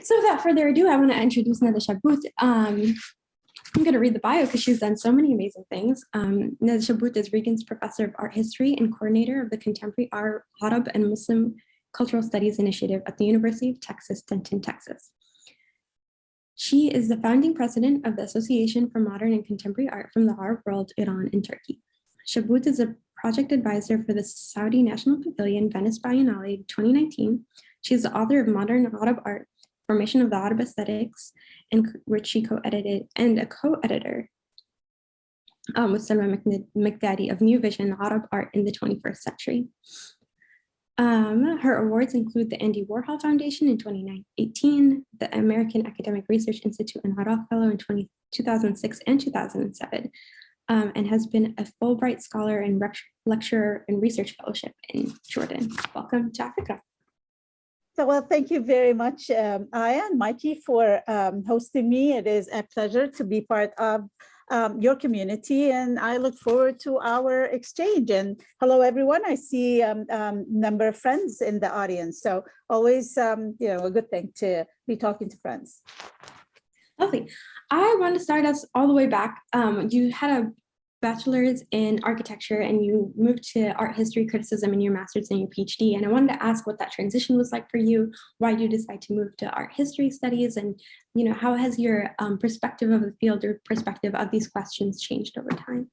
So without further ado, I want to introduce Nada Shabout. I'm going to read the bio because she's done so many amazing things. Nada Shabout is Regent's Professor of Art History and coordinator of the Contemporary Arab and Muslim Cultural Studies Initiative at the University of Texas, Denton, Texas. She is the founding president of the Association for Modern and Contemporary Art from the Arab World, Iran, and Turkey. Shabout is a project advisor for the Saudi National Pavilion, Venice Biennale 2019. She is the author of Modern Arab Art, Formation of the Arab Aesthetics, and which she co-edited, and a co-editor with Salma Mikdadi of New Vision, Arab Art in the 21st Century. Her awards include the Andy Warhol Foundation in 2018, the American Academic Research Institute and Iraq Fellow in 2006 and 2007, and has been a Fulbright Scholar and lecturer and research fellowship in Jordan. Welcome to Afikra. So, well, thank you very much, Aya and Mikey, for hosting me. It is a pleasure to be part of your community, and I look forward to our exchange. And hello, everyone. I see a number of friends in the audience, so always, a good thing to be talking to friends. Lovely. I want to start us all the way back. You had a bachelor's in architecture and you moved to art history criticism in your master's and your PhD. And I wanted to ask what that transition was like for you, why you decided to move to art history studies, and how has your perspective of the field or perspective of these questions changed over time?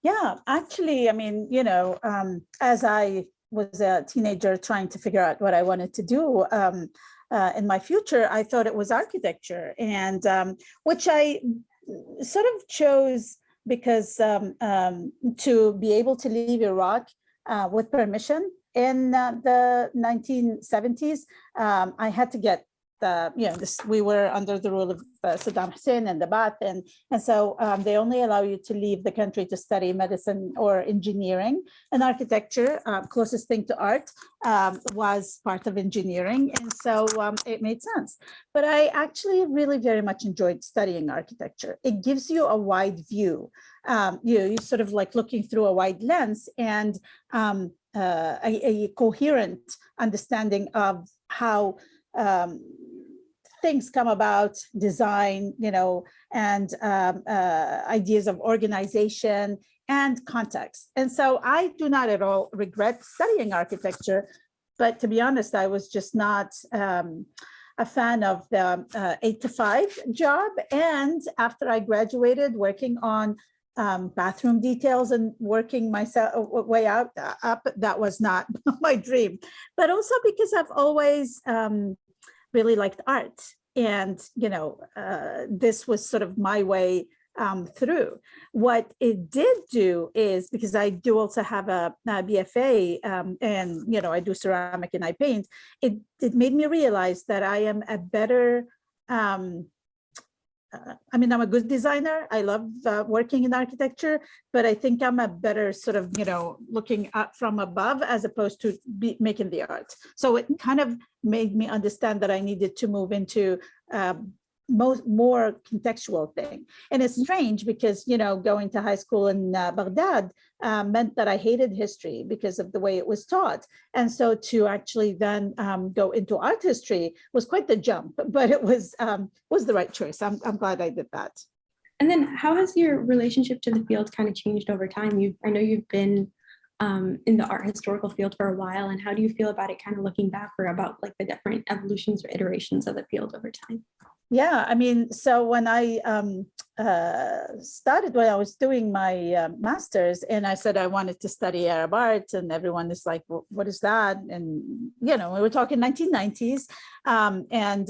Yeah, actually, I mean, as I was a teenager trying to figure out what I wanted to do in my future, I thought it was architecture, and which I sort of chose because to be able to leave Iraq with permission in the 1970s, I had to get we were under the rule of Saddam Hussein and the Ba'ath, and so they only allow you to leave the country to study medicine or engineering. And architecture, closest thing to art, was part of engineering, and so it made sense. But I actually really very much enjoyed studying architecture. It gives you a wide view. You sort of like looking through a wide lens and a coherent understanding of how things come about, design, and ideas of organization and context. And so I do not at all regret studying architecture, but to be honest, I was just not a fan of the 8-to-5 job. And after I graduated, working on bathroom details and working myself way up, that was not my dream. But also because I've always really liked art, and this was sort of my way through. What it did do is, because I do also have a BFA, and I do ceramic and I paint, it made me realize that I am a better I'm a good designer. I love working in architecture, but I think I'm a better sort of, looking up from above as opposed to making the art. So it kind of made me understand that I needed to move into more contextual thing. And it's strange because, going to high school in Baghdad meant that I hated history because of the way it was taught. And so to actually then go into art history was quite the jump, but it was the right choice. I'm glad I did that. And then how has your relationship to the field kind of changed over time? I know you've been in the art historical field for a while, and how do you feel about it kind of looking back, or about like the different evolutions or iterations of the field over time? Yeah, so when I started, when I was doing my master's, and I said I wanted to study Arab art, and everyone is like, well, what is that? And, we were talking 1990s, and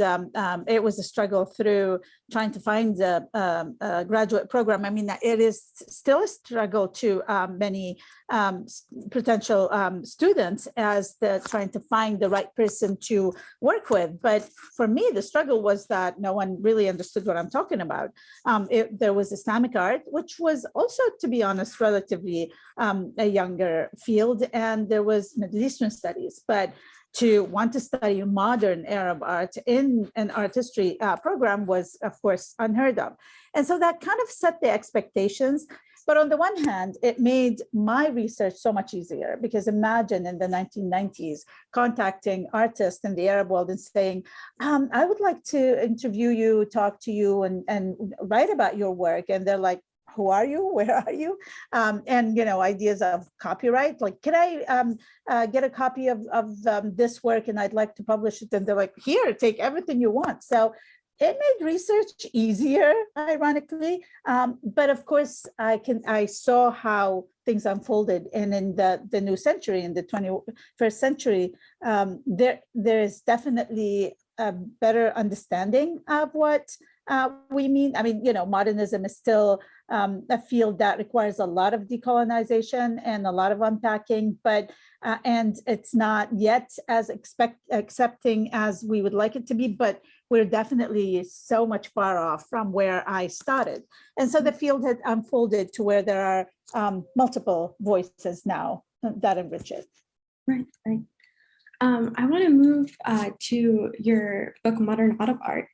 it was a struggle through trying to find a graduate program. It is still a struggle to many potential students as they're trying to find the right person to work with. But for me, the struggle was that no one really understood what I'm talking about. There was Islamic art, which was also, to be honest, relatively a younger field, and there was Middle Eastern studies. But to want to study modern Arab art in an art history program was, of course, unheard of. And so that kind of set the expectations. But on the one hand, it made my research so much easier, because imagine in the 1990s contacting artists in the Arab world and saying, I would like to interview you, talk to you, and write about your work. And they're like, who are you? Where are you? And, ideas of copyright, like, can I get a copy of this work and I'd like to publish it? And they're like, here, take everything you want. So it made research easier, ironically. But of course, I saw how things unfolded. And in the new century, in the 21st century, there is definitely a better understanding of what we mean. I mean, modernism is still a field that requires a lot of decolonization and a lot of unpacking, but and it's not yet as accepting as we would like it to be, but we're definitely so much far off from where I started. And so the field had unfolded to where there are multiple voices now that enrich it. Right. I want to move to your book, Modern Arab Art.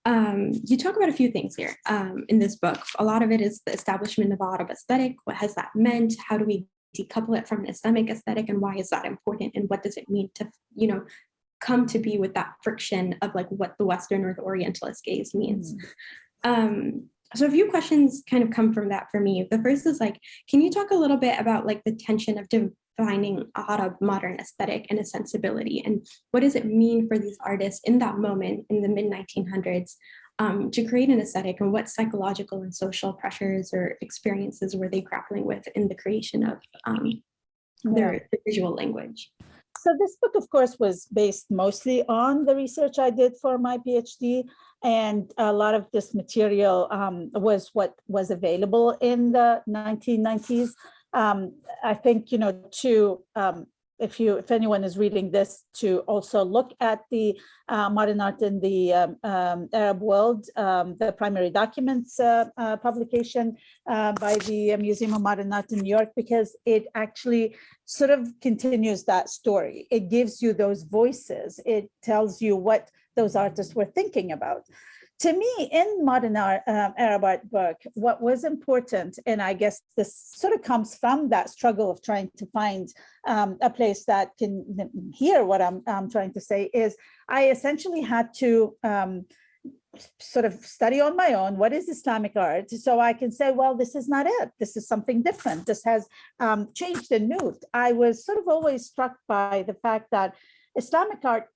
You talk about a few things here in this book. A lot of it is the establishment of Arab aesthetic. What has that meant? How do we decouple it from an Islamic aesthetic, and why is that important? And what does it mean to, come to be with that friction of like what the Western or the Orientalist gaze means? So a few questions kind of come from that for me. The first is like, can you talk a little bit about like the tension of defining Arab modern aesthetic and a sensibility, and what does it mean for these artists in that moment in the mid-1900s to create an aesthetic, and what psychological and social pressures or experiences were they grappling with in the creation of their visual language? So this book, of course, was based mostly on the research I did for my PhD. And a lot of this material was what was available in the 1990s. I think, if anyone is reading this, to also look at the modern art in the Arab world, the primary documents publication by the Museum of Modern Art in New York, because it actually sort of continues that story. It gives you those voices. It tells you what those artists were thinking about. To me, in modern Arab art book, what was important, and I guess this sort of comes from that struggle of trying to find a place that can hear what I'm trying to say, is I essentially had to sort of study on my own what is Islamic art, so I can say, well, this is not it. This is something different. This has changed and moved. I was sort of always struck by the fact that Islamic art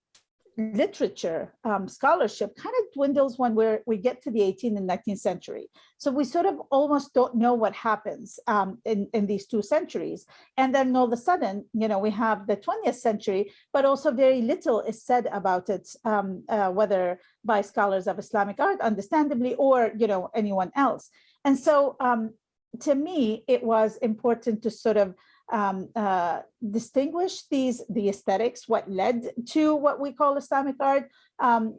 literature, scholarship kind of dwindles when we get to the 18th and 19th century. So we sort of almost don't know what happens in these two centuries. And then all of a sudden, we have the 20th century, but also very little is said about it, whether by scholars of Islamic art, understandably, or, anyone else. And so to me, it was important to sort of distinguish the aesthetics, what led to what we call Islamic art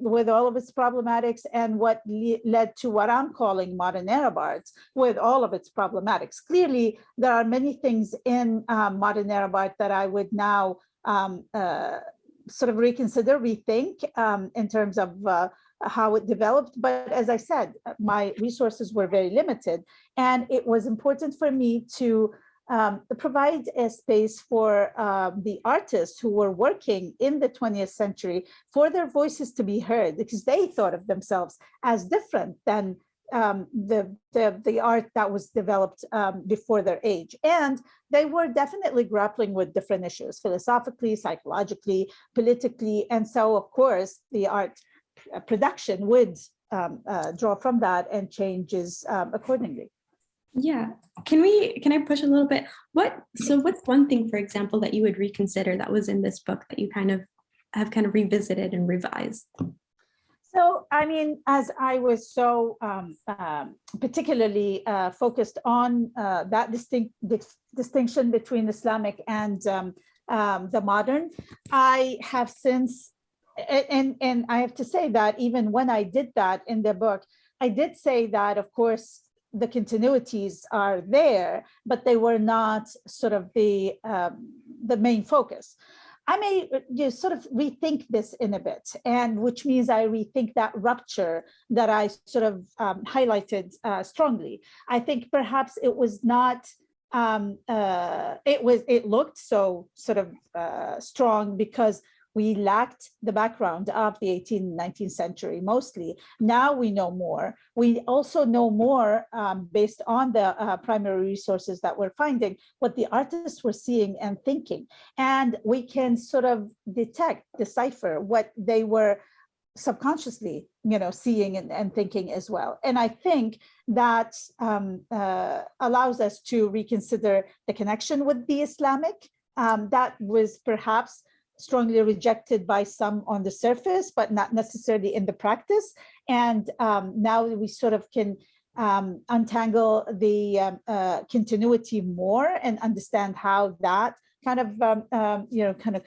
with all of its problematics, and what led to what I'm calling modern Arab art with all of its problematics. Clearly, there are many things in modern Arab art that I would now sort of reconsider, rethink in terms of how it developed. But as I said, my resources were very limited, and it was important for me to provide a space for the artists who were working in the 20th century for their voices to be heard, because they thought of themselves as different than the art that was developed before their age. And they were definitely grappling with different issues, philosophically, psychologically, politically. And so, of course, the art production would draw from that and changes accordingly. Yeah. Can I push a little bit? What's one thing, for example, that you would reconsider that was in this book that you have revisited and revised? So, I mean, as I was so particularly focused on that distinction between Islamic and the modern, I have since, and I have to say that even when I did that in the book, I did say that, of course, the continuities are there, but they were not sort of the main focus. I may sort of rethink this in a bit, and which means I rethink that rupture that I sort of highlighted strongly. I think perhaps it was not, it looked so sort of strong because we lacked the background of the 18th and 19th century mostly. Now we know more. We also know more based on the primary resources that we're finding, what the artists were seeing and thinking. And we can sort of decipher what they were subconsciously, seeing and thinking as well. And I think that allows us to reconsider the connection with the Islamic that was perhaps strongly rejected by some on the surface, but not necessarily in the practice. And now we sort of can untangle the continuity more and understand how that kind of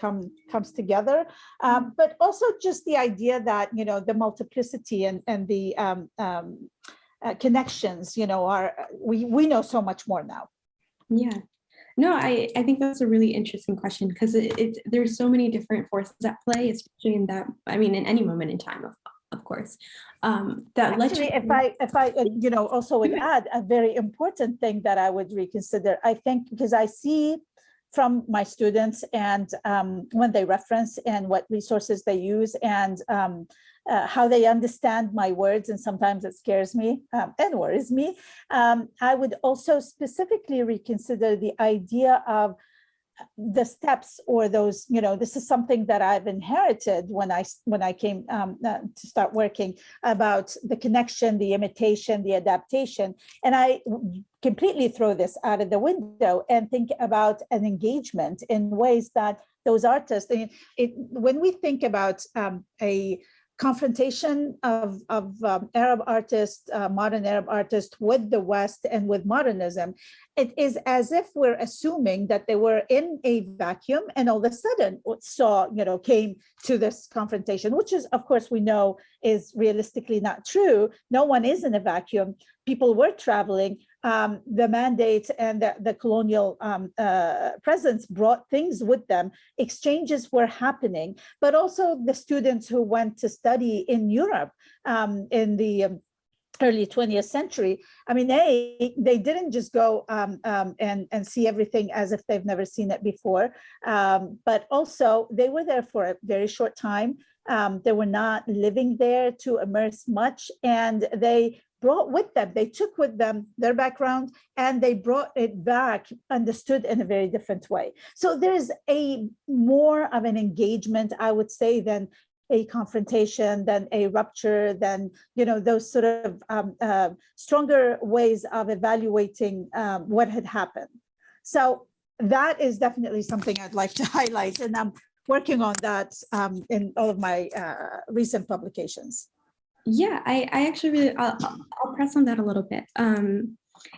comes together. But also just the idea that, the multiplicity and the connections, we know so much more now. Yeah. No, I think that's a really interesting question, because there's so many different forces at play, especially in that, in any moment in time, of course. That actually, if I also would add a very important thing that I would reconsider, I think, because I see from my students and when they reference and what resources they use and how they understand my words, and sometimes it scares me and worries me. I would also specifically reconsider the idea of the steps, or those, this is something that I've inherited when I came to start working, about the connection, the imitation, the adaptation. And I completely throw this out of the window and think about an engagement in ways that those artists, when we think about a confrontation of Arab artists, modern Arab artists with the West and with modernism, it is as if we're assuming that they were in a vacuum and all of a sudden came to this confrontation, which is, of course, we know is realistically not true. No one is in a vacuum. People were traveling. The mandate and the colonial presence brought things with them. Exchanges were happening, but also the students who went to study in Europe in the early 20th century. They didn't just go and see everything as if they've never seen it before, but also they were there for a very short time. They were not living there to immerse much, and they took with them their background, and they brought it back understood in a very different way. So there's a more of an engagement, I would say, than a confrontation, than a rupture, than those sort of stronger ways of evaluating what had happened. So that is definitely something I'd like to highlight, and I'm working on that in all of my recent publications. Yeah, I actually really, I'll press on that a little bit.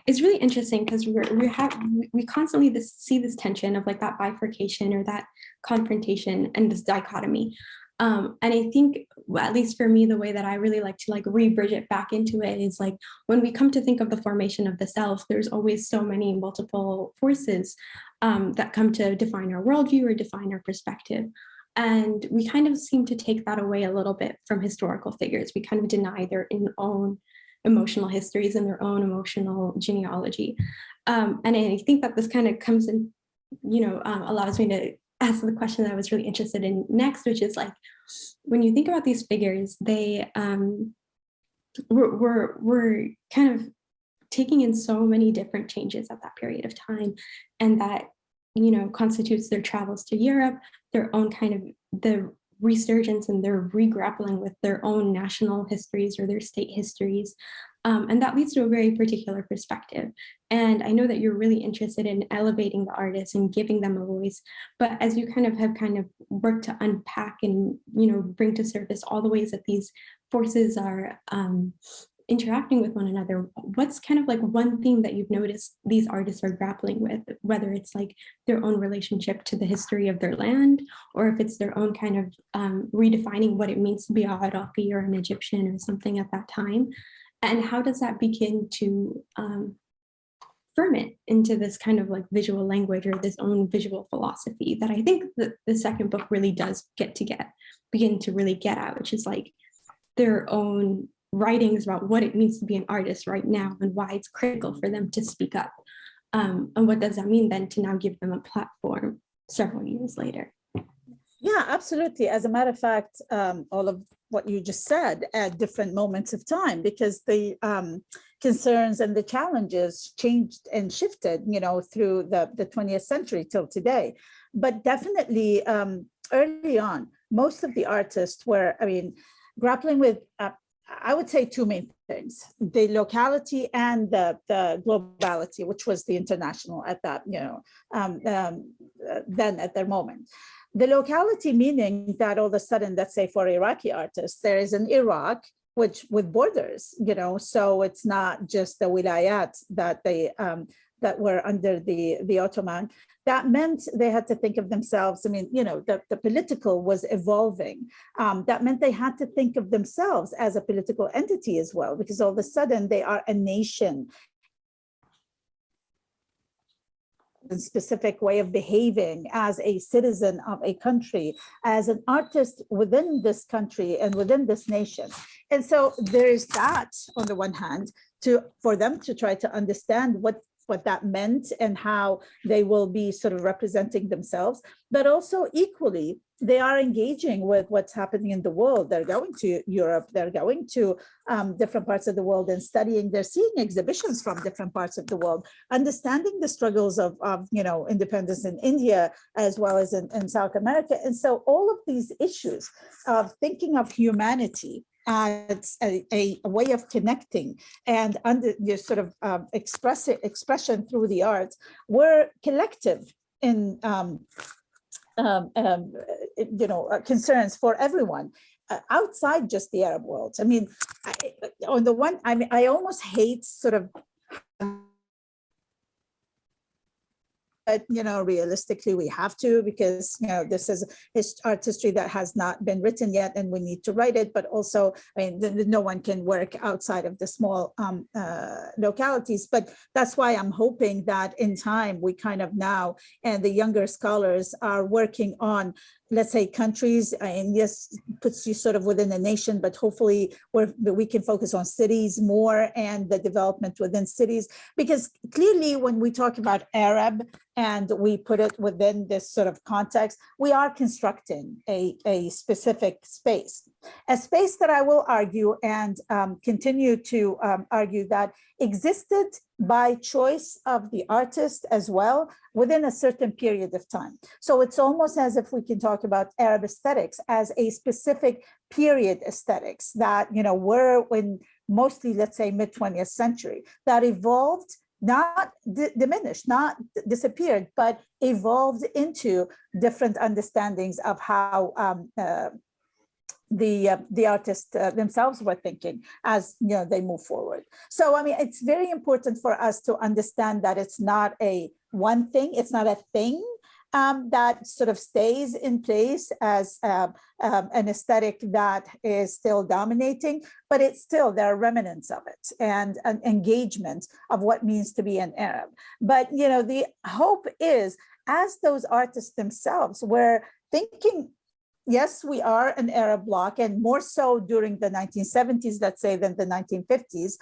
It's really interesting because we constantly see this tension of like that bifurcation or that confrontation and this dichotomy. And I think, at least for me, the way that I really like to re-bridge it back into it is like, when we come to think of the formation of the self, there's always so many multiple forces that come to define our worldview or define our perspective. And we kind of seem to take that away a little bit from historical figures. We kind of deny their own emotional histories and their own emotional genealogy. And I think that this kind of comes in, allows me to ask the question that I was really interested in next, which is like, when you think about these figures, they were kind of taking in so many different changes at that period of time, and that constitutes their travels to Europe, their own kind of the resurgence and their re-grappling with their own national histories or their state histories. And that leads to a very particular perspective. And I know that you're really interested in elevating the artists and giving them a voice, but as you have worked to unpack and, bring to surface all the ways that these forces are interacting with one another, what's kind of like one thing that you've noticed these artists are grappling with, whether it's like their own relationship to the history of their land, or if it's their own kind of redefining what it means to be a Iraqi or an Egyptian or something at that time? And how does that begin to ferment into this kind of like visual language or this own visual philosophy that I think that the second book really does begin to really get at, which is like their own writings about what it means to be an artist right now and why it's critical for them to speak up. And what does that mean then to now give them a platform several years later? Yeah, absolutely. As a matter of fact, all of what you just said at different moments of time, because the concerns and the challenges changed and shifted, through the 20th century till today. But definitely early on, most of the artists were, grappling with, I would say, two main things: the locality and the globality, which was the international at that, then at their moment. The locality meaning that all of a sudden, let's say for Iraqi artists, there is an Iraq which with borders, so it's not just the wilayat that they that were under the Ottoman. That meant they had to think of themselves. The political was evolving. That meant they had to think of themselves as a political entity as well, because all of a sudden they are a nation. A specific way of behaving as a citizen of a country, as an artist within this country and within this nation. And so there is that on the one hand, for them to try to understand what that meant and how they will be sort of representing themselves, but also equally, they are engaging with what's happening in the world. They're going to Europe, they're going to different parts of the world and studying. They're seeing exhibitions from different parts of the world, understanding the struggles of independence in India, as well as in South America. And so all of these issues of thinking of humanity as a way of connecting and under your sort of expression through the arts were collective in concerns for everyone outside just the Arab world. On the one, I almost hate sort of. But realistically, we have to, because this is art history that has not been written yet, and we need to write it. But also, no one can work outside of the small localities. But that's why I'm hoping that in time we kind of now, and the younger scholars are working on, let's say, countries, and yes, puts you sort of within a nation, but hopefully we can focus on cities more and the development within cities. Because clearly when we talk about Arab and we put it within this sort of context, we are constructing a specific space. A space that I will argue and continue to argue that existed by choice of the artist as well within a certain period of time. So it's almost as if we can talk about Arab aesthetics as a specific period aesthetics that were in mostly, let's say, mid-20th century, that evolved, not diminished, not disappeared, but evolved into different understandings of how the artists themselves were thinking as they move forward. So it's very important for us to understand that it's not a one thing, it's not a thing that sort of stays in place as an aesthetic that is still dominating, but it's still, there are remnants of it and an engagement of what means to be an Arab. But the hope is, as those artists themselves were thinking, yes, we are an Arab bloc, and more so during the 1970s, let's say, than the 1950s.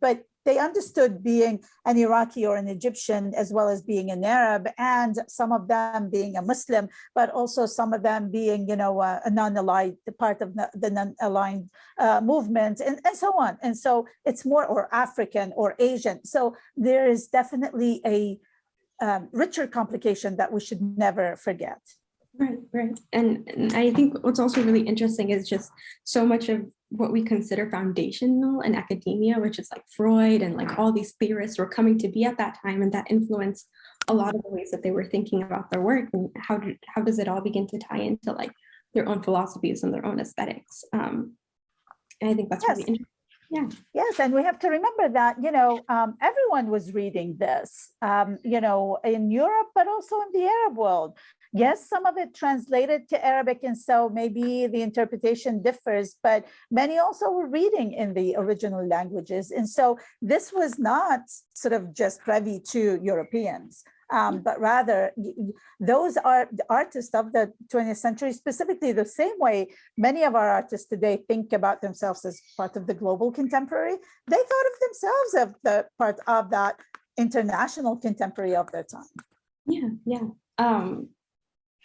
But they understood being an Iraqi or an Egyptian as well as being an Arab, and some of them being a Muslim, but also some of them being, a non-aligned, part of the non-aligned movement, and so on. And so it's more, or African or Asian. So there is definitely a richer complication that we should never forget. Right. And I think what's also really interesting is just so much of what we consider foundational in academia, which is like Freud and like all these theorists were coming to be at that time, and that influenced a lot of the ways that they were thinking about their work, and how does it all begin to tie into like their own philosophies and their own aesthetics. And I think that's really interesting. Yeah. Yes, and we have to remember that everyone was reading this, in Europe, but also in the Arab world. yes, some of it translated to Arabic, and so maybe the interpretation differs, but many also were reading in the original languages. And so this was not sort of just privy to Europeans, but rather those are the artists of the 20th century, specifically the same way many of our artists today think about themselves as part of the global contemporary. They thought of themselves as the part of that international contemporary of their time.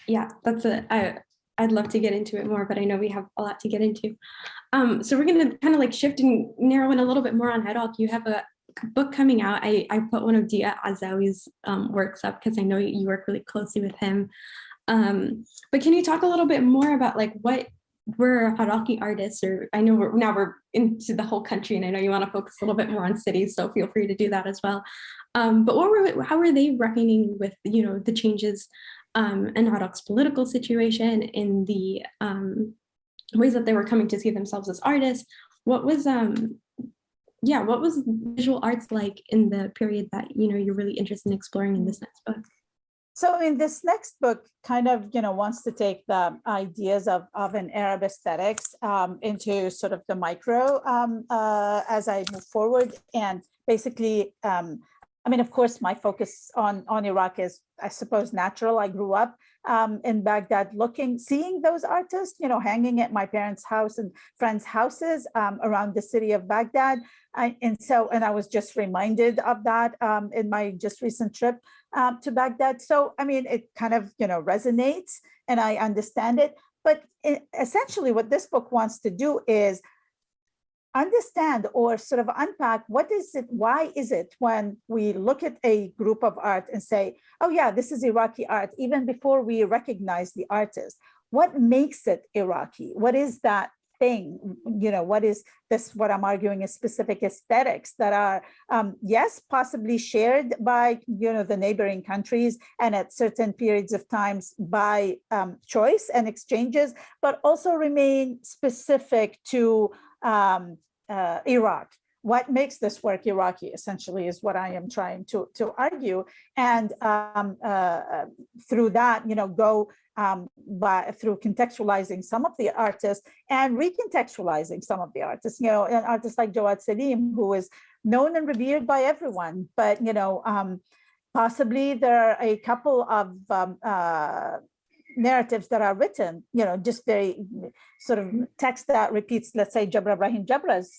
Yeah, that's I'd love to get into it more, but I know we have a lot to get into. So we're going to kind of like shift and narrow in a little bit more on Iraq. You have a book coming out. I put one of Dia Azawi's works up because I know you work really closely with him. But can you talk a little bit more about like what were Iraqi artists, or I know we're into the whole country, and I know you want to focus a little bit more on cities, so feel free to do that as well. But how were they reckoning with, you know, the changes in Iraq's political situation, in the ways that they were coming to see themselves as artists? What was visual arts like in the period that, you know, you're really interested in exploring in this next book? So in this next book kind of, you know, wants to take the ideas of an Arab aesthetics into sort of the micro as I move forward. And basically, I mean, of course, my focus on Iraq is, I suppose, natural. I grew up in Baghdad, seeing those artists, you know, hanging at my parents' house and friends' houses around the city of Baghdad. And I was just reminded of that in my just recent trip to Baghdad. So, I mean, it kind of, you know, resonates and I understand it. But essentially what this book wants to do is understand or sort of unpack what is it, why is it when we look at a group of art and say, oh yeah, this is Iraqi art, even before we recognize the artist, what makes it Iraqi? What is that thing? You know, what is this, what I'm arguing is specific aesthetics that are, yes, possibly shared by, you know, the neighboring countries and at certain periods of times by choice and exchanges, but also remain specific to Iraq. What makes this work Iraqi, essentially, is what I am trying to argue. And through that, you know, go through contextualizing some of the artists and recontextualizing some of the artists. You know, an artist like Jawad Salim, who is known and revered by everyone, but, you know, possibly there are a couple of narratives that are written, you know, just very sort of text that repeats, let's say, Jabra Ibrahim Jabra's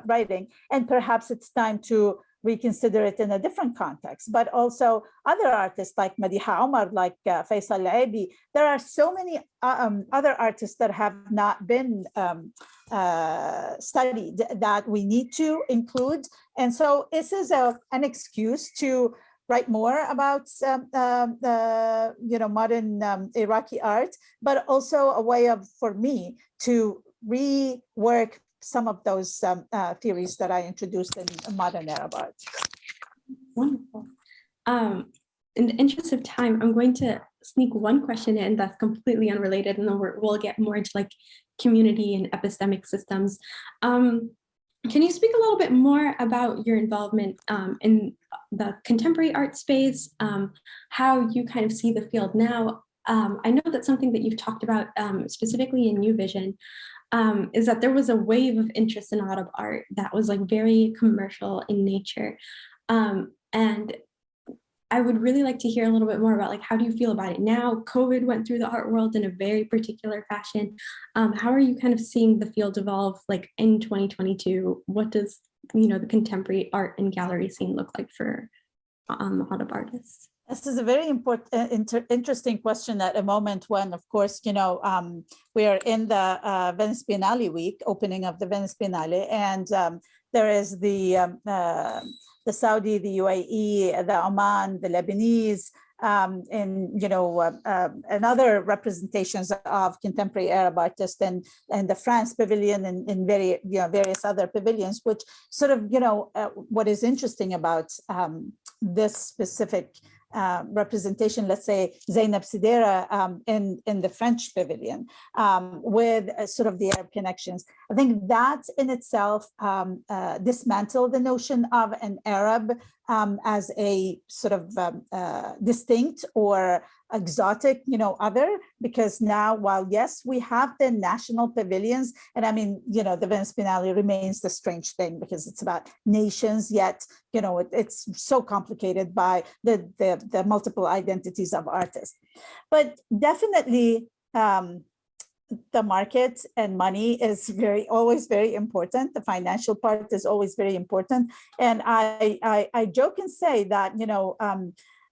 writing, and perhaps it's time to reconsider it in a different context. But also other artists like Madiha Omar, like Faisal Aibi. There are so many other artists that have not been studied that we need to include. And so this is an excuse to write more about you know, modern Iraqi art, but also a way for me to rework some of those theories that I introduced in modern Arab art. Wonderful. In the interest of time, I'm going to sneak one question in that's completely unrelated, and then we'll get more into like community and epistemic systems. Can you speak a little bit more about your involvement in the contemporary art space, how you kind of see the field now? I know that something that you've talked about specifically in New Vision is that there was a wave of interest in Arab art that was like very commercial in nature. And I would really like to hear a little bit more about like, how do you feel about it now? COVID went through the art world in a very particular fashion. How are you kind of seeing the field evolve like in 2022? What does, you know, the contemporary art and gallery scene look like for Arab artists? This is a very important, interesting question at a moment when, of course, you know, we are in the Venice Biennale week, opening of the Venice Biennale, and there is the Saudi, the UAE, the Oman, the Lebanese, and, you know, and other representations of contemporary Arab artists, and the France Pavilion, and very, you know, various other pavilions, which sort of, you know, what is interesting about this specific representation, let's say Zainab Sidera in the French Pavilion, with sort of the Arab connections. I think that in itself dismantled the notion of an Arab as a sort of distinct or exotic, other, because now, while yes, we have the national pavilions, and I mean, the Venice Biennale remains the strange thing because it's about nations, yet, it's so complicated by the multiple identities of artists. But definitely, the market and money is always very important. The financial part is always very important. And I joke and say that,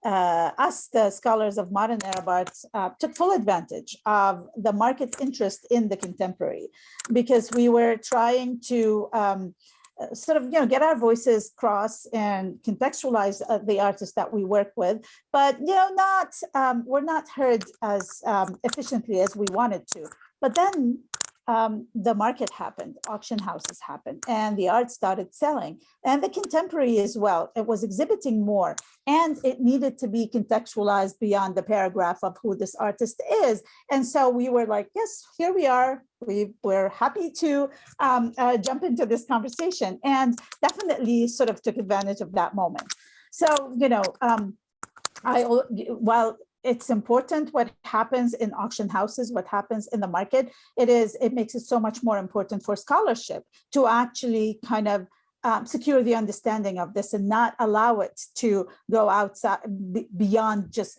us, the scholars of modern Arab arts, took full advantage of the market interest in the contemporary, because we were trying to sort of, get our voices across and contextualize the artists that we work with, but, we're not heard as efficiently as we wanted to. But then the market happened, auction houses happened, and the art started selling, and the contemporary as well. It was exhibiting more, and it needed to be contextualized beyond the paragraph of who this artist is. And so we were like, yes, here we are. We're happy to jump into this conversation, and definitely sort of took advantage of that moment. So, while it's important what happens in auction houses, what happens in the market, it makes it so much more important for scholarship to actually kind of secure the understanding of this and not allow it to go outside beyond just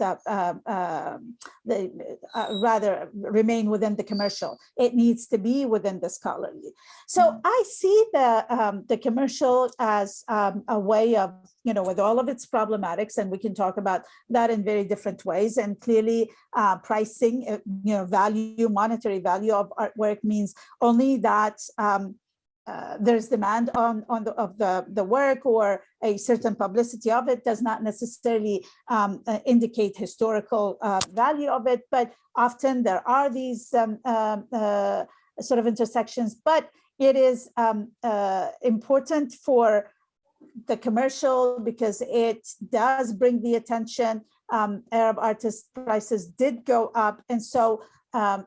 rather remain within the commercial. It needs to be within the scholarly. So I see the commercial as a way of, with all of its problematics, and we can talk about that in very different ways. And clearly pricing, monetary value of artwork means only that there's demand on the work, or a certain publicity of it does not necessarily indicate historical value of it, but often there are these sort of intersections. But it is important for the commercial because it does bring the attention. Arab artist prices did go up, and so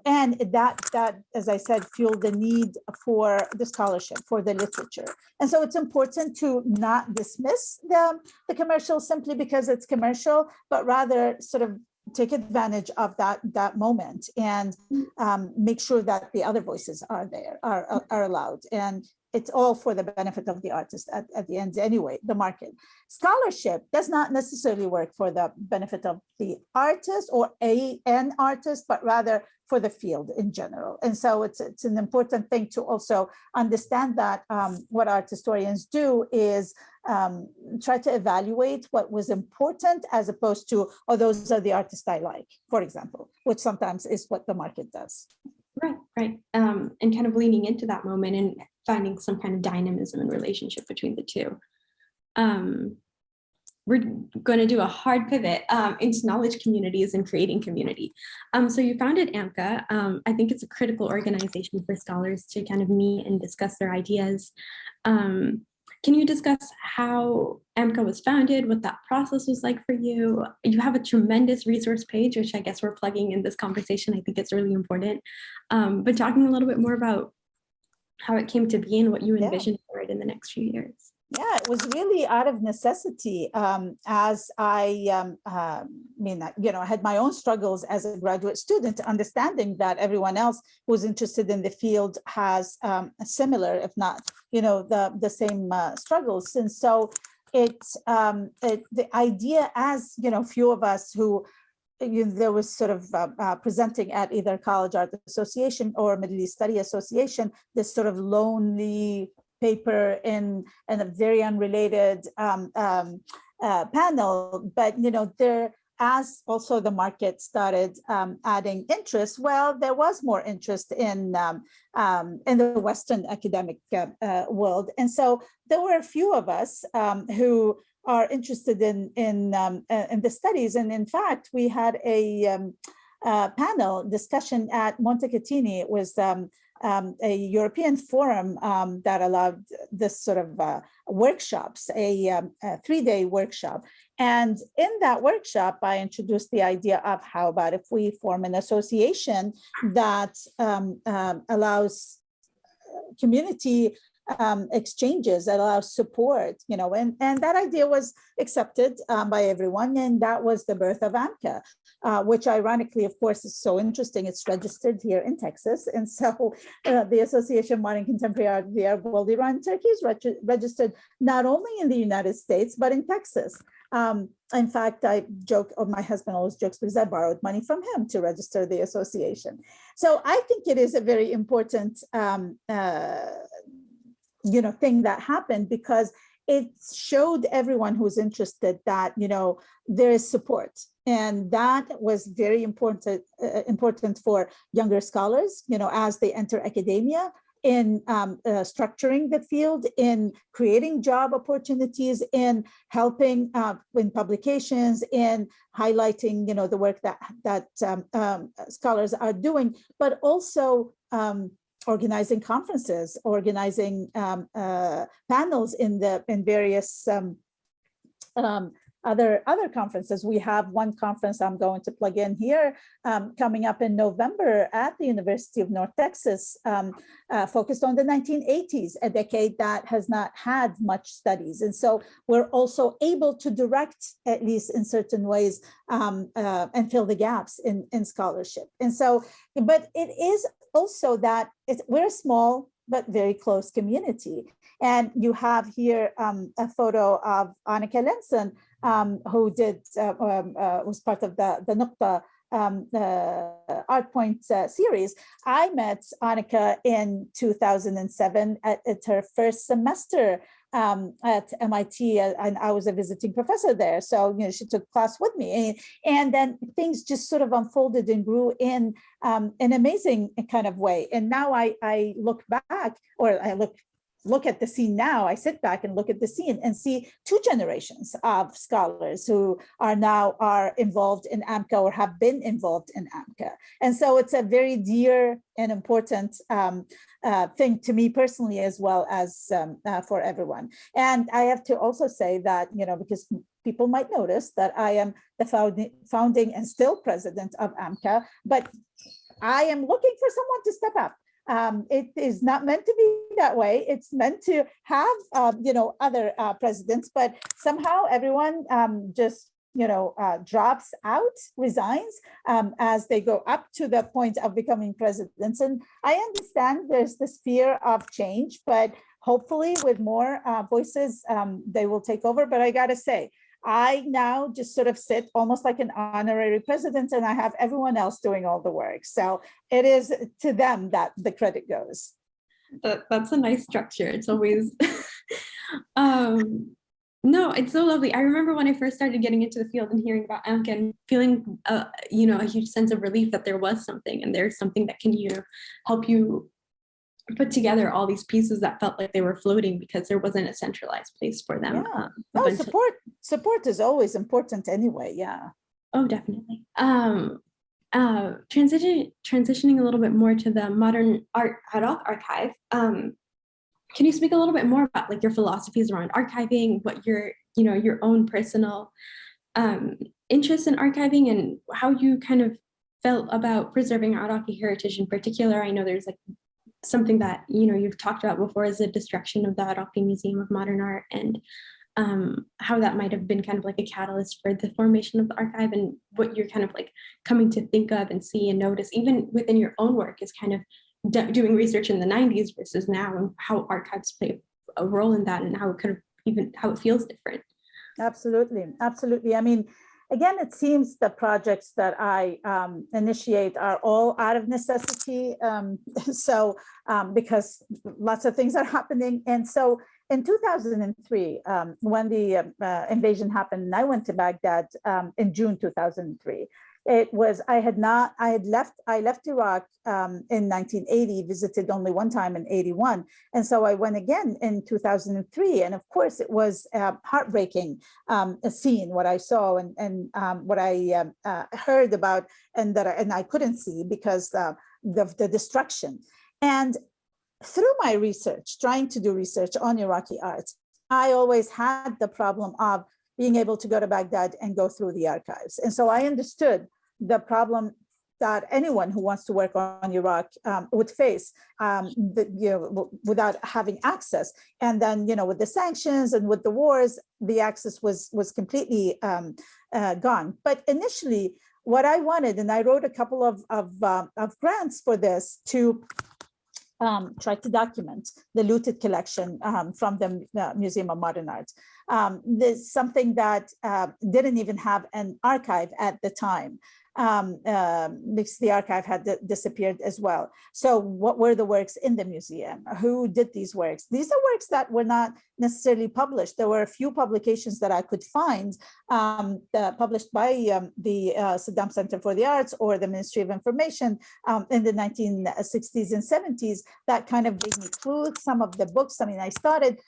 and that, as I said, fueled the need for the scholarship, for the literature. And so it's important to not dismiss the commercial simply because it's commercial, but rather sort of take advantage of that moment and make sure that the other voices are there, are allowed. And it's all for the benefit of the artist at the end anyway, the market. Scholarship does not necessarily work for the benefit of the artist or an artist, but rather for the field in general. And so it's an important thing to also understand that what art historians do is try to evaluate what was important as opposed to, oh, those are the artists I like, for example, which sometimes is what the market does. Right. And kind of leaning into that moment and finding some kind of dynamism and relationship between the two. We're going to do a hard pivot into knowledge communities and creating community. So you founded AMCA. I think it's a critical organization for scholars to kind of meet and discuss their ideas. Can you discuss how AMCA was founded, what that process was like for you? You have a tremendous resource page, which I guess we're plugging in this conversation. I think it's really important. But talking a little bit more about how it came to be and what you envisioned for it in the next few years. Yeah, it was really out of necessity. As I had my own struggles as a graduate student, understanding that everyone else who's interested in the field has similar, if not, the same struggles. And so the idea, as few of us who there was sort of presenting at either College Art Association or Middle East Study Association, this sort of lonely paper in a very unrelated panel, but there, as also the market started adding interest, well, there was more interest in the Western academic world, and so there were a few of us who are interested in the studies, and in fact, we had a panel discussion at Montecatini. It was a European forum that allowed this sort of workshops, a 3-day workshop. And in that workshop, I introduced the idea of how about if we form an association that allows community exchanges, that allows support, and that idea was accepted by everyone, and that was the birth of AMCA, which ironically, of course, is so interesting. It's registered here in Texas, and so the Association of Modern Contemporary Art, the Arab World Iran Turkey, is registered not only in the United States but in Texas. In fact, I joke, or my husband always jokes, because I borrowed money from him to register the association. So I think it is a very important thing that happened, because it showed everyone who's interested that there is support, and that was very important for younger scholars as they enter academia, in structuring the field, in creating job opportunities, in helping in publications, in highlighting the work that scholars are doing, but also organizing conferences, organizing panels in various other conferences. We have one conference I'm going to plug in here coming up in November at the University of North Texas, focused on the 1980s, a decade that has not had much studies. And so we're also able to direct, at least in certain ways, and fill the gaps in scholarship. And so, but it is also that we're a small but very close community. And you have here a photo of Annika Lenson, who was part of the Nukta Art Point series. I met Annika in 2007 at her first semester at MIT, and I was a visiting professor there. So, she took class with me, and then things just sort of unfolded and grew in an amazing kind of way. And now I look back, or I look at the scene now, I sit back and look at the scene and see two generations of scholars who are involved in AMCA, or have been involved in AMCA. And so it's a very dear and important thing to me personally, as well as for everyone. And I have to also say that, because people might notice that I am the founding and still president of AMCA, but I am looking for someone to step up. It is not meant to be that way. It's meant to have, other presidents, but somehow everyone just, drops out, resigns as they go up to the point of becoming presidents. And I understand there's this fear of change, but hopefully with more voices, they will take over. But I gotta say, I now just sort of sit almost like an honorary president, and I have everyone else doing all the work. So it is to them that the credit goes. That's a nice structure. It's always, no, it's so lovely. I remember when I first started getting into the field and hearing about AMCA and feeling, a huge sense of relief that there was something, and there's something that can, help you put together all these pieces that felt like they were floating, because there wasn't a centralized place for them. Yeah. Support is always important anyway. Yeah. Oh, definitely. Transitioning a little bit more to the Modern Art Iraq Archive. Can you speak a little bit more about like your philosophies around archiving, what your own personal interest in archiving, and how you kind of felt about preserving Iraqi heritage in particular? I know there's like something that you've talked about before, is the destruction of the Iraqi Museum of Modern Art, and how that might have been kind of like a catalyst for the formation of the archive, and what you're kind of like coming to think of and see and notice, even within your own work, is kind of doing research in the 90s versus now, and how archives play a role in that, and how it how it feels different. Absolutely. I mean, again, it seems the projects that I initiate are all out of necessity. Because lots of things are happening. And so in 2003, when the invasion happened, and I went to Baghdad in June 2003. I left Iraq in 1980, visited only one time in 81. And so I went again in 2003. And of course, it was heartbreaking seeing what I saw and what I heard about, and I couldn't see because the destruction. And through my research, trying to do research on Iraqi art, I always had the problem of being able to go to Baghdad and go through the archives. And so I understood the problem that anyone who wants to work on Iraq would face, without having access. And then, with the sanctions and with the wars, the access was completely gone. But initially, what I wanted, and I wrote a couple of grants for this to try to document the looted collection from the Museum of Modern Art. There's something that didn't even have an archive at the time, because the archive had disappeared as well. So what were the works in the museum? Who did these works? These are works that were not necessarily published. There were a few publications that I could find published by the Saddam Center for the Arts or the Ministry of Information in the 1960s and 70s that kind of gave me clues. Some of the books, I mean, I started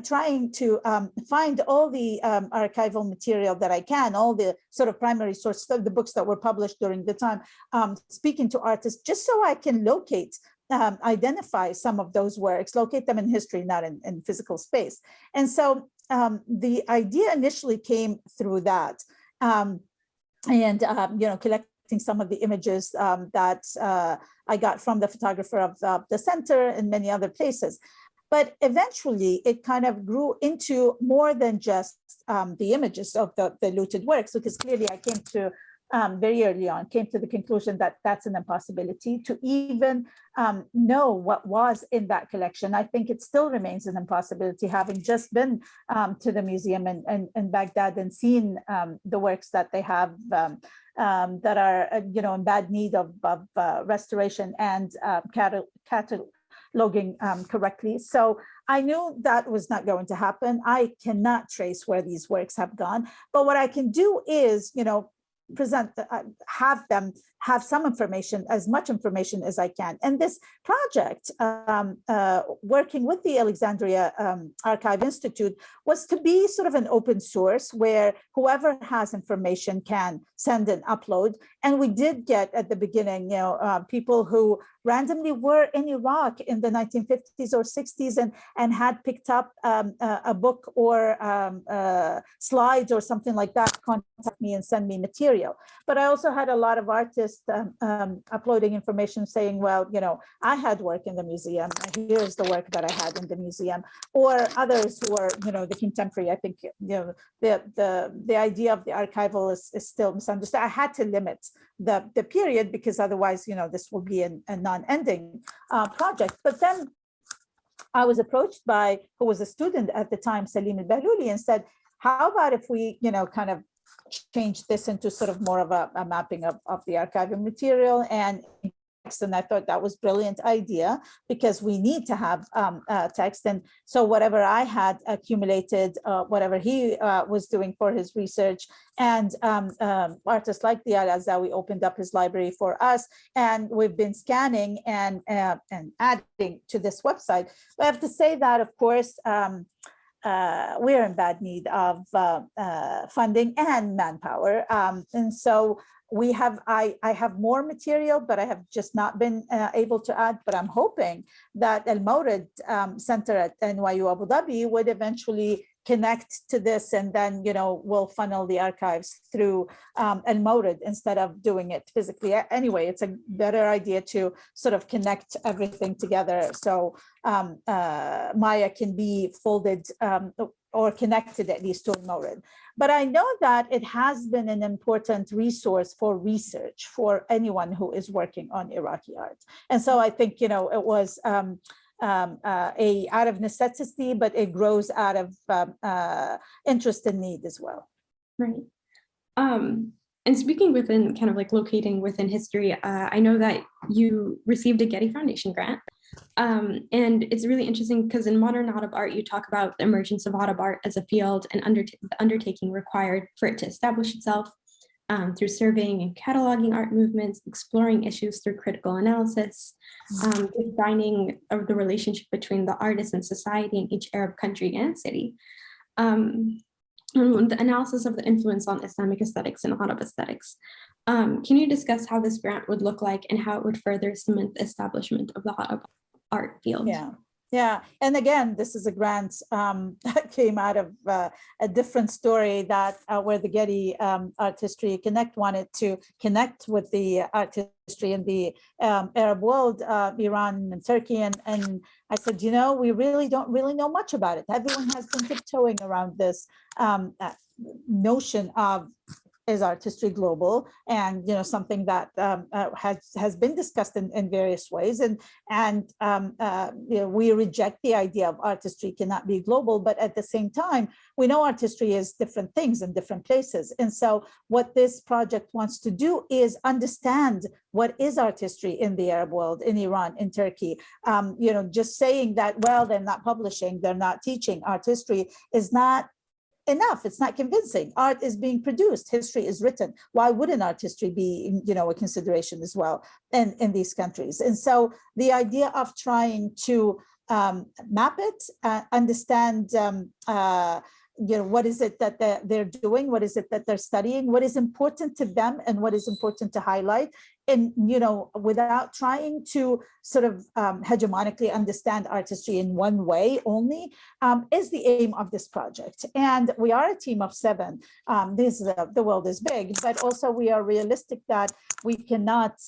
trying to find all the archival material that I can, all the sort of primary sources of the books that were published during the time, speaking to artists, just so I can locate, identify some of those works, locate them in history, not in physical space. And so the idea initially came through that, collecting some of the images that I got from the photographer of the center and many other places. But eventually, it kind of grew into more than just the images of the looted works, because clearly I came to, very early on, came to the conclusion that that's an impossibility to even know what was in that collection. I think it still remains an impossibility, having just been to the museum in Baghdad and seen the works that they have that are, in bad need of restoration and cataloging correctly. So I knew that was not going to happen. I cannot trace where these works have gone, but what I can do is, present, have some information, as much information as I can. And this project, working with the Alexandria Archive Institute, was to be sort of an open source where whoever has information can send and upload. And we did get at the beginning, people who randomly were in Iraq in the 1950s or 60s and had picked up a book or slides or something like that, contact me and send me material. But I also had a lot of artists uploading information saying, well, I had work in the museum. Here's the work that I had in the museum. Or others who are, the contemporary. I think, the idea of the archival is still misunderstood. I had to limit the period because otherwise, this will be a non-ending project. But then I was approached by, who was a student at the time, Salim al-Bahluli, and said, how about if we, kind of change this into sort of more of a mapping of the archival material and I thought that was a brilliant idea because we need to have text. And so whatever I had accumulated, whatever he was doing for his research, and artists like the Al-Azawi opened up his library for us, and we've been scanning and adding to this website. I have to say that, of course, we're in bad need of funding and manpower. And so I have more material, but I have just not been able to add, but I'm hoping that Al Mawrid Center at NYU Abu Dhabi would eventually connect to this, and then, we'll funnel the archives through Al Mawrid instead of doing it physically. Anyway, it's a better idea to sort of connect everything together. So Maya can be folded or connected at least to Al Mawrid. But I know that it has been an important resource for research for anyone who is working on Iraqi art. And so I think, it was out of necessity, but it grows out of interest and need as well. Right. And speaking within kind of like locating within history, I know that you received a Getty Foundation grant. And it's really interesting because in modern Arab art, you talk about the emergence of Arab art as a field and the undertaking required for it to establish itself through surveying and cataloging art movements, exploring issues through critical analysis, defining of the relationship between the artist and society in each Arab country and city. And the analysis of the influence on Islamic aesthetics and Arab aesthetics. Can you discuss how this grant would look like and how it would further cement the establishment of the Arab art field? Yeah. Yeah, and again, this is a grant that came out of a different story that where the Getty Art History Connect wanted to connect with the art history in the Arab world, Iran and Turkey, and I said, you know, we really don't really know much about it. Everyone has been tiptoeing around this notion of is art history global, and you know, something that has been discussed in various ways, and you know, we reject the idea of art history cannot be global, but at the same time we know art history is different things in different places. And so what this project wants to do is understand what is art history in the Arab world, in Iran, in Turkey. You know, just saying that, well, they're not publishing, they're not teaching art history is not enough. It's not convincing. Art is being produced, history is written. Why wouldn't art history be, you know, a consideration as well in these countries? And so the idea of trying to map it, understand you know, what is it that they're doing, what is it that they're studying, what is important to them and what is important to highlight, and you know, without trying to sort of hegemonically understand art history in one way only, is the aim of this project. And we are a team of 7. The world is big, but also we are realistic that we cannot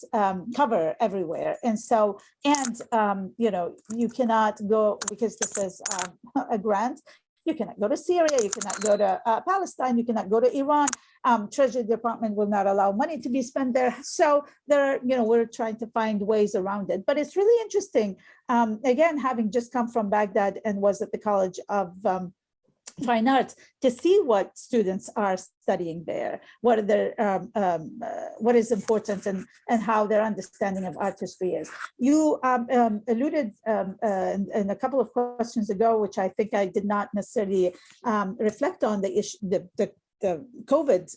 cover everywhere. And so, you know, you cannot go, because this is a grant, you cannot go to Syria, you cannot go to Palestine, you cannot go to Iran. Treasury Department will not allow money to be spent there. So there, you know, we're trying to find ways around it. But it's really interesting. Again, having just come from Baghdad and was at the College of Fine Arts, to see what students are studying there, what are their, what is important, and how their understanding of art history is. You alluded in a couple of questions ago, which I think I did not necessarily reflect on, the issue, the COVID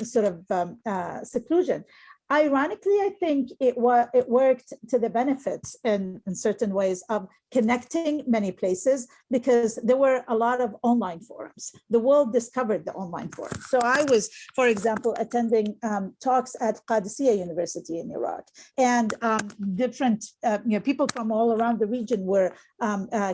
sort of seclusion. Ironically, I think it worked to the benefits in certain ways of connecting many places, because there were a lot of online forums. The world discovered the online forums. So I was, for example, attending talks at Qadisiyah University in Iraq, and different you know, people from all around the region were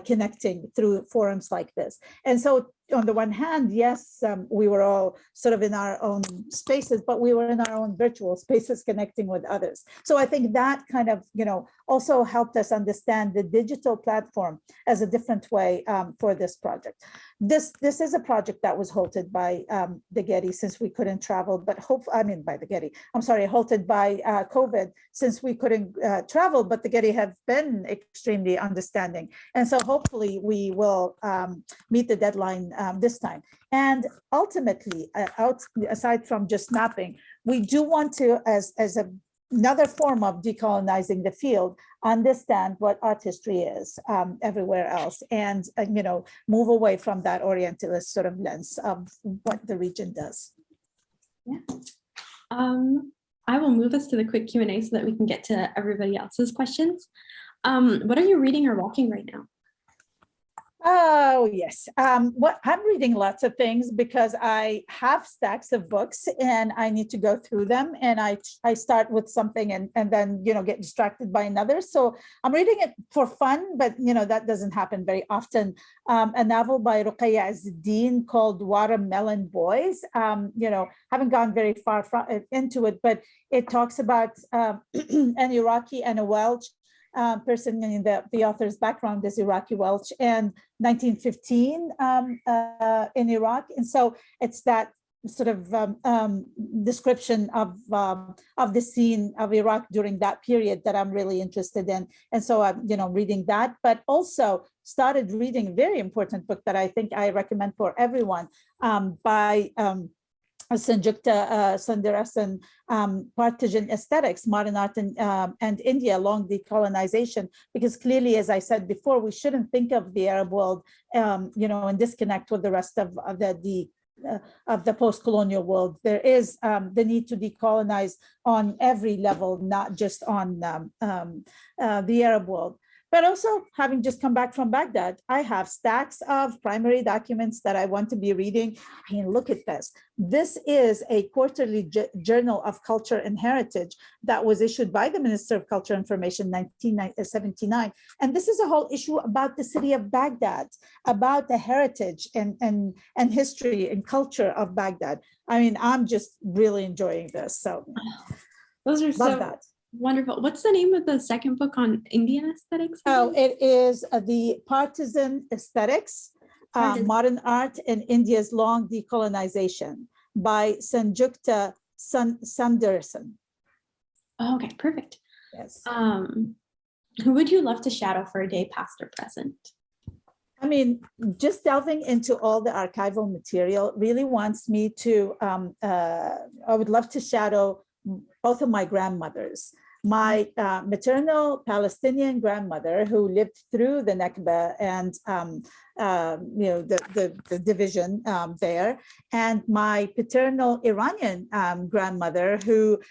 connecting through forums like this. And so on the one hand, yes, we were all sort of in our own spaces, but we were in our own virtual spaces connecting with others. So I think that kind of, you know, also helped us understand the digital platform as a different way for this project. This is a project that was halted by the Getty, since we couldn't travel, but by the Getty, I'm sorry, halted by COVID, since we couldn't travel, but the Getty have been extremely understanding. And so hopefully we will meet the deadline this time. And ultimately, aside from just mapping, we do want to, as another form of decolonizing the field, understand what art history is everywhere else, and you know, move away from that Orientalist sort of lens of what the region does. Yeah. I will move us to the quick Q&A so that we can get to everybody else's questions. What are you reading or watching right now? Oh, yes. What I'm reading lots of things because I have stacks of books and I need to go through them. And I start with something and then, you know, get distracted by another. So I'm reading it for fun, but, you know, that doesn't happen very often. A novel by Ruqayya Azzeddin called Watermelon Boys. You know, haven't gone very far into it, but it talks about an Iraqi and a Welsh person. In the author's background is Iraqi Welsh, and 1915 in Iraq. And so it's that sort of description of the scene of Iraq during that period that I'm really interested in. And so I'm, you know, reading that, but also started reading a very important book that I think I recommend for everyone by Sanjukta Sundaresan, Partisan Aesthetics, Modern Art and India, Long Decolonization, because clearly, as I said before, we shouldn't think of the Arab world, you know, and disconnect with the rest of the post-colonial world. There is the need to decolonize on every level, not just on the Arab world. But also, having just come back from Baghdad, I have stacks of primary documents that I want to be reading. I mean, look at this. This is a quarterly journal of culture and heritage that was issued by the Minister of Culture and Information in 1979. And this is a whole issue about the city of Baghdad, about the heritage and history and culture of Baghdad. I mean, I'm just really enjoying this. So those are love so that. Wonderful. What's the name of the second book on Indian aesthetics? Oh, it is The Partisan Aesthetics, Modern Art in India's Long Decolonization by Sanjukta Sundarsan. Oh, okay, perfect. Yes. Who would you love to shadow for a day, past or present? I mean, just delving into all the archival material really wants me to, I would love to shadow both of my grandmothers. My maternal Palestinian grandmother, who lived through the Nakba and the division there, and my paternal Iranian grandmother, who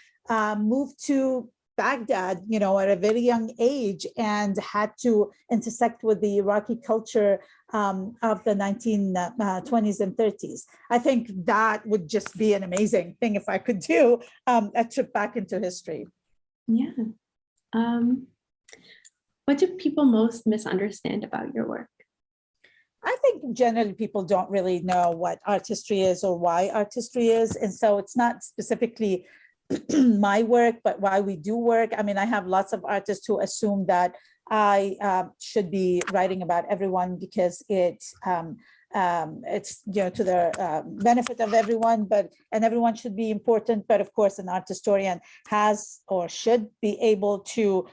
moved to Baghdad, at a very young age and had to intersect with the Iraqi culture of the 1920s and 30s. I think that would just be an amazing thing if I could do a trip back into history. Yeah. What do people most misunderstand about your work? I think generally people don't really know what art history is or why art history is. And so it's not specifically my work, but why we do work. I mean, I have lots of artists who assume that I should be writing about everyone because it's to the benefit of everyone, and everyone should be important. But of course, an art historian has or should be able to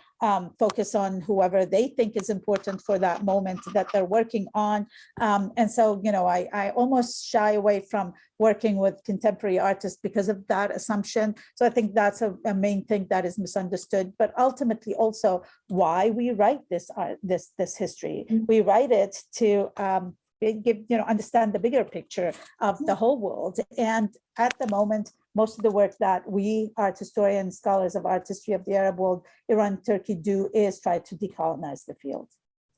focus on whoever they think is important for that moment that they're working on. And so, I almost shy away from working with contemporary artists because of that assumption. So I think that's a main thing that is misunderstood, but ultimately also why we write this art, this history. We write it to understand the bigger picture of the whole world. And at the moment, most of the work that we art historians, scholars of art history of the Arab world, Iran, Turkey do is try to decolonize the field.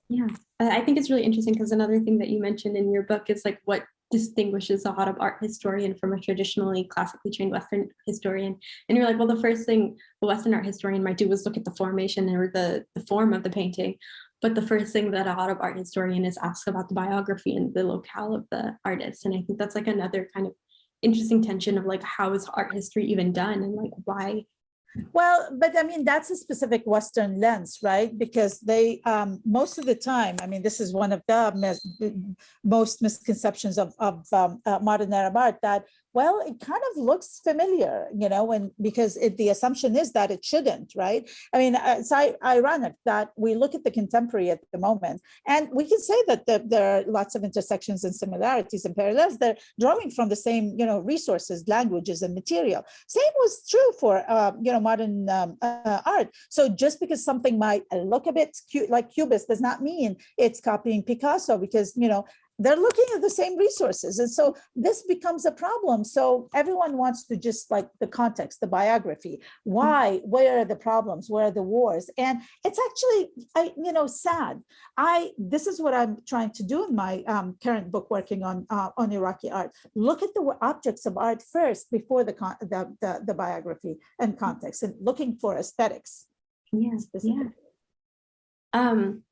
Yeah, I think it's really interesting because another thing that you mentioned in your book is like what distinguishes a Arab art historian from a traditionally classically trained Western historian. And you're like, well, the first thing a Western art historian might do is look at the formation or the form of the painting. But the first thing that a Arab art historian is asked about the biography and the locale of the artist. And I think that's like another kind of interesting tension of like, how is art history even done and like why? Well, but I mean, that's a specific Western lens, right? Because they, most of the time, I mean, this is one of the most misconceptions of modern Arab art, that, well, it kind of looks familiar, because the assumption is that it shouldn't, right? I mean, it's ironic that we look at the contemporary at the moment, and we can say that there are lots of intersections and similarities and parallels. They're drawing from the same, resources, languages, and material. Same was true for, modern art. So just because something might look a bit like Cubist does not mean it's copying Picasso, because, they're looking at the same resources. And so this becomes a problem. So everyone wants to just like the context, the biography. Why? Where are the problems? Where are the wars? And it's actually, sad. This is what I'm trying to do in my current book working on Iraqi art. Look at the objects of art first before the biography and context, and looking for aesthetics. Yes. Yeah. And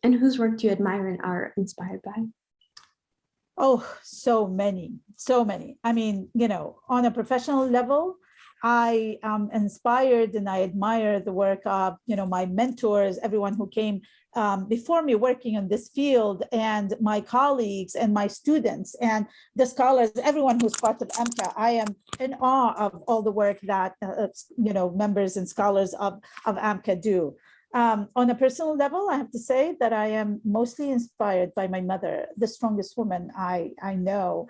whose work do you admire and are inspired by? Oh, so many. I mean, on a professional level, I am inspired and I admire the work of, my mentors, everyone who came before me working in this field, and my colleagues and my students and the scholars, everyone who's part of AMCA. I am in awe of all the work that, members and scholars of AMCA do. On a personal level, I have to say that I am mostly inspired by my mother, the strongest woman I know,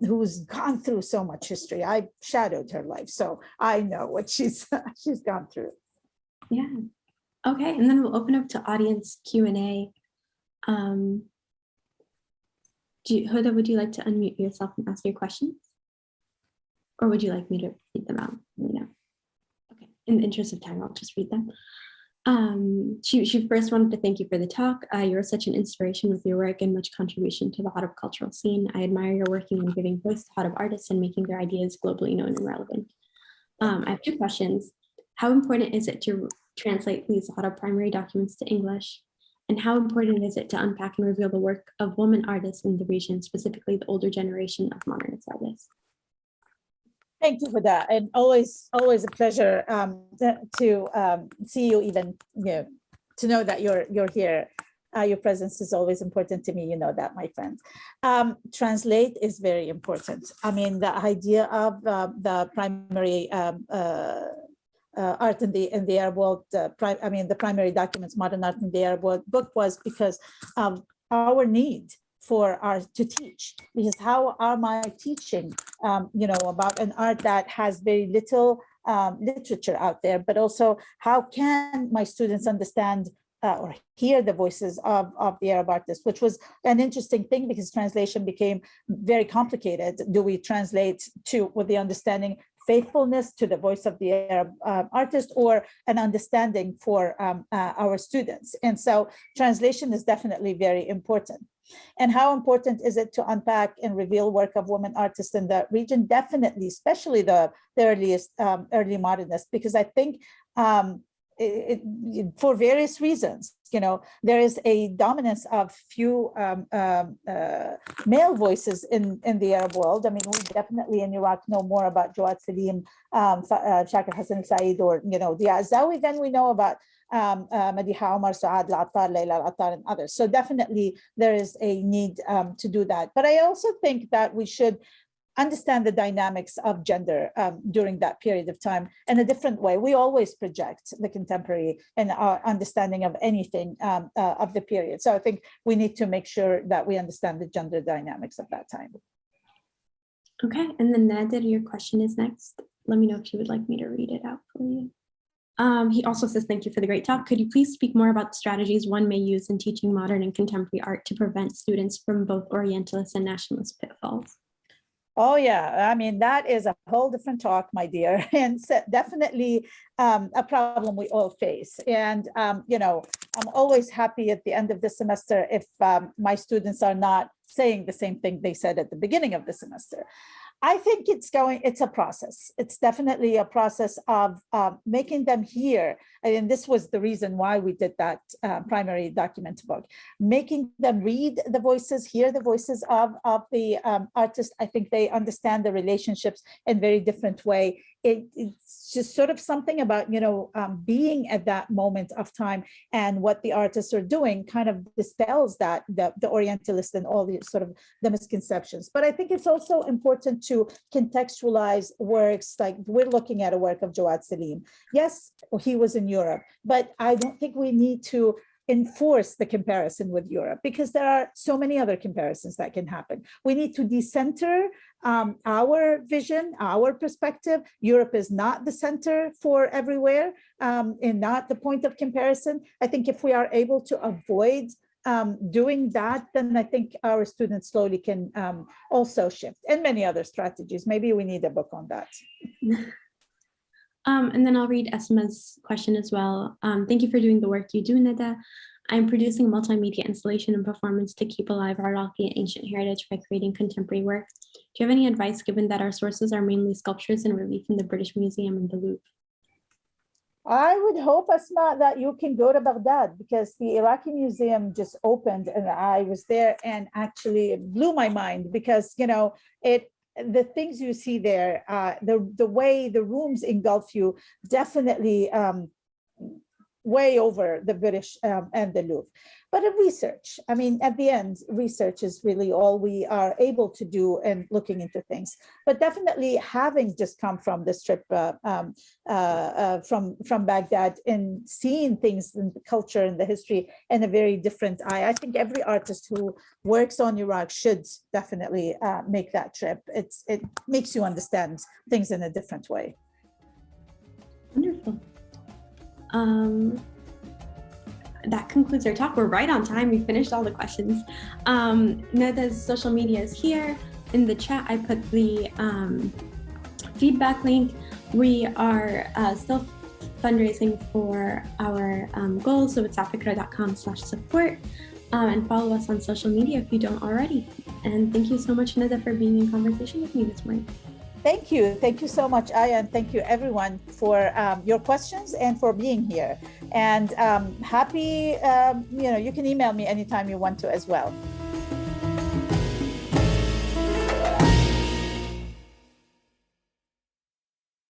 who's gone through so much history. I shadowed her life, so I know what she's gone through. Yeah. Okay, and then we'll open up to audience Q&A. Huda, would you like to unmute yourself and ask your questions? Or would you like me to read them out? Okay, in the interest of time, I'll just read them. She first wanted to thank you for the talk. You're such an inspiration with your work and much contribution to the Hadab cultural scene. I admire your working on giving voice to Hadab artists and making their ideas globally known and relevant. I have two questions. How important is it to translate these Hadab primary documents to English? And how important is it to unpack and reveal the work of women artists in the region, specifically the older generation of modernist artists? Thank you for that, and always a pleasure to see you. Even to know that you're here. Your presence is always important to me. You know that, my friend. Translate is very important. I mean, the idea of the primary art in the Arab world. The primary documents, modern art in the Arab world book was because of our need to teach, because how am I teaching about an art that has very little literature out there, but also how can my students understand or hear the voices of the Arab artists, which was an interesting thing because translation became very complicated. Do we translate with the understanding faithfulness to the voice of the Arab artist, or an understanding for our students? And so translation is definitely very important. And how important is it to unpack and reveal work of women artists in the region? Definitely, especially the earliest early modernists, because I think for various reasons, there is a dominance of few male voices in the Arab world. I mean, we definitely in Iraq know more about Jawad Salim, Shakir Hassan Saeed, or Dia Azawi than we know about Madiha Omar, Saad Al-Attar, Layla Al-Attar, and others. So definitely there is a need to do that. But I also think that we should understand the dynamics of gender during that period of time in a different way. We always project the contemporary in our understanding of anything of the period. So I think we need to make sure that we understand the gender dynamics of that time. Okay, and then Nader, your question is next. Let me know if you would like me to read it out for you. He also says, thank you for the great talk. Could you please speak more about the strategies one may use in teaching modern and contemporary art to prevent students from both Orientalist and nationalist pitfalls? Oh, yeah. I mean, that is a whole different talk, my dear, and definitely a problem we all face. And, I'm always happy at the end of the semester if my students are not saying the same thing they said at the beginning of the semester. I think it's a process. It's definitely a process of making them hear. And this was the reason why we did that primary document book, making them read the voices, hear the voices of the artist. I think they understand the relationships in a very different way. It's just sort of something about, being at that moment of time, and what the artists are doing kind of dispels that, the Orientalist and all the sort of the misconceptions. But I think it's also important to contextualize works. Like we're looking at a work of Jawad Salim. Yes, he was in Europe, but I don't think we need to enforce the comparison with Europe, because there are so many other comparisons that can happen. We need to decenter our vision, our perspective. Europe is not the center for everywhere and not the point of comparison. I think if we are able to avoid doing that, then I think our students slowly can also shift, and many other strategies. Maybe we need a book on that. And then I'll read Esma's question as well. Thank you for doing the work you do, Nada. I'm producing multimedia installation and performance to keep alive our Iraqi and ancient heritage by creating contemporary work. Do you have any advice, given that our sources are mainly sculptures and relief in the British Museum and the Louvre? I would hope, Asma, that you can go to Baghdad, because the Iraqi Museum just opened and I was there, and actually it blew my mind, because, the things you see there, the way the rooms engulf you, definitely way over the British and the Louvre. But research, I mean, at the end, research is really all we are able to do and looking into things. But definitely having just come from this trip from Baghdad and seeing things in the culture and the history in a very different eye, I think every artist who works on Iraq should definitely make that trip. It makes you understand things in a different way. Wonderful. That concludes our talk. We're right on time. We finished all the questions. Nada's social media is here. In the chat, I put the feedback link. We are still fundraising for our goals. So it's afikra.com/support. And follow us on social media if you don't already. And thank you so much, Nada, for being in conversation with me this morning. Thank you. Thank you so much, Aya, and thank you everyone for your questions and for being here. And happy, you can email me anytime you want to as well.